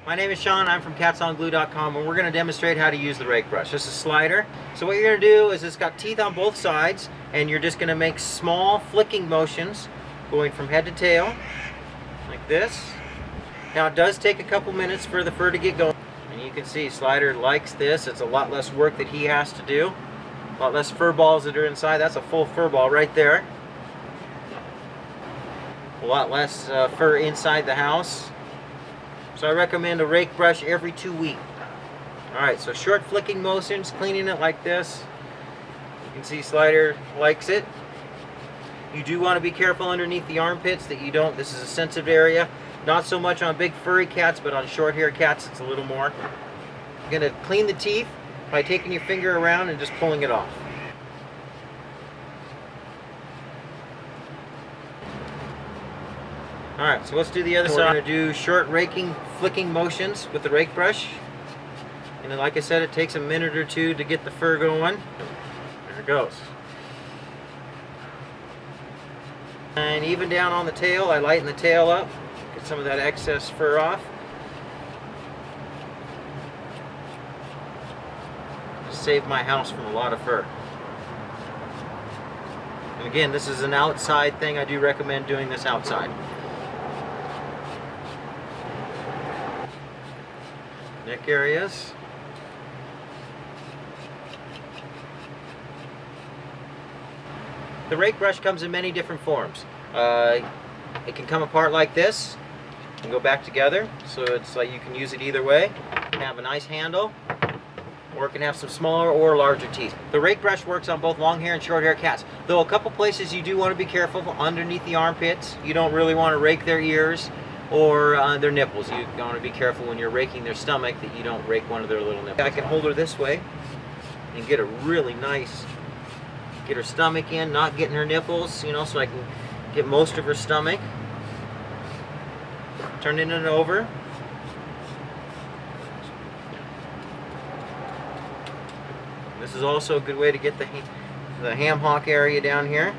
My name is Sean, I'm from CatsOnTV, and we're going to demonstrate how to use the rake brush. This is a slider. So what you're going to do is it's got teeth on both sides, and you're just going to make small flicking motions going from head to tail, like this. Now it does take a couple minutes for the fur to get going, and you can see Slider likes this. It's a lot less work that he has to do. A lot less fur balls that are inside. That's a full fur ball right there. A lot less fur inside the house. So I recommend a rake brush every 2 weeks. Alright, so short flicking motions, cleaning it like this. You can see Slider likes it. You do want to be careful underneath the armpits that you don't, this is a sensitive area. Not so much on big furry cats, but on short haired cats it's a little more. You're going to clean the teeth by taking your finger around and just pulling it off. Alright, so let's do the other side. We're going to do short raking, flicking motions with the rake brush. And then, like I said, it takes a minute or two to get the fur going. There it goes. And even down on the tail, I lighten the tail up, get some of that excess fur off. Just saved my house from a lot of fur. And again, this is an outside thing. I do recommend doing this outside. Neck areas. The rake brush comes in many different forms. It can come apart like this and go back together, so it's like you can use it either way. It can have a nice handle, or it can have some smaller or larger teeth. The rake brush works on both long hair and short hair cats, though a couple places you do want to be careful. Underneath the armpits, you don't really want to rake their ears or their nipples. You want to be careful when you're raking their stomach that you don't rake one of their little nipples. I can hold her this way and get a really nice, get her stomach in, not getting her nipples, you know, so I can get most of her stomach. Turning it over. This is also a good way to get the ham hock area down here.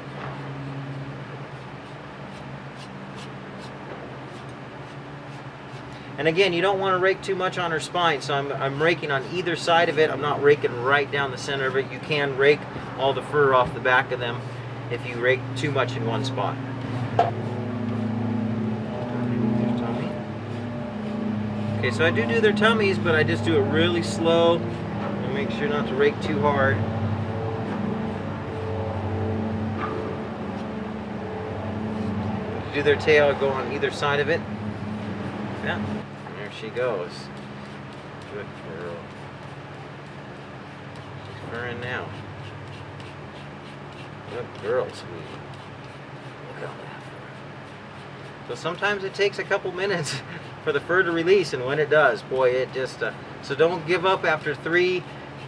And again, you don't want to rake too much on her spine, so I'm raking on either side of it. I'm not raking right down the center of it. You can rake all the fur off the back of them if you rake too much in one spot. Okay, so I do their tummies, but I just do it really slow and make sure not to rake too hard. To do their tail, I go on either side of it. Yeah, and there she goes. Good girl. She's furring now. Good girl, sweetie. Look at all that fur. So sometimes it takes a couple minutes for the fur to release, and when it does, boy, it just. So don't give up after three.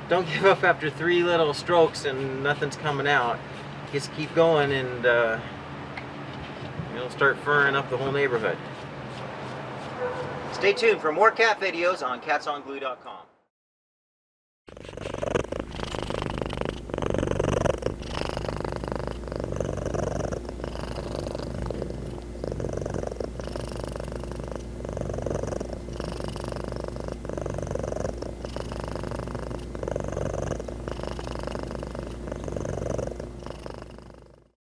Don't give up after 3 little strokes and nothing's coming out. Just keep going, and you'll start furring up the whole neighborhood. Stay tuned for more cat videos on CatsOnTV.com.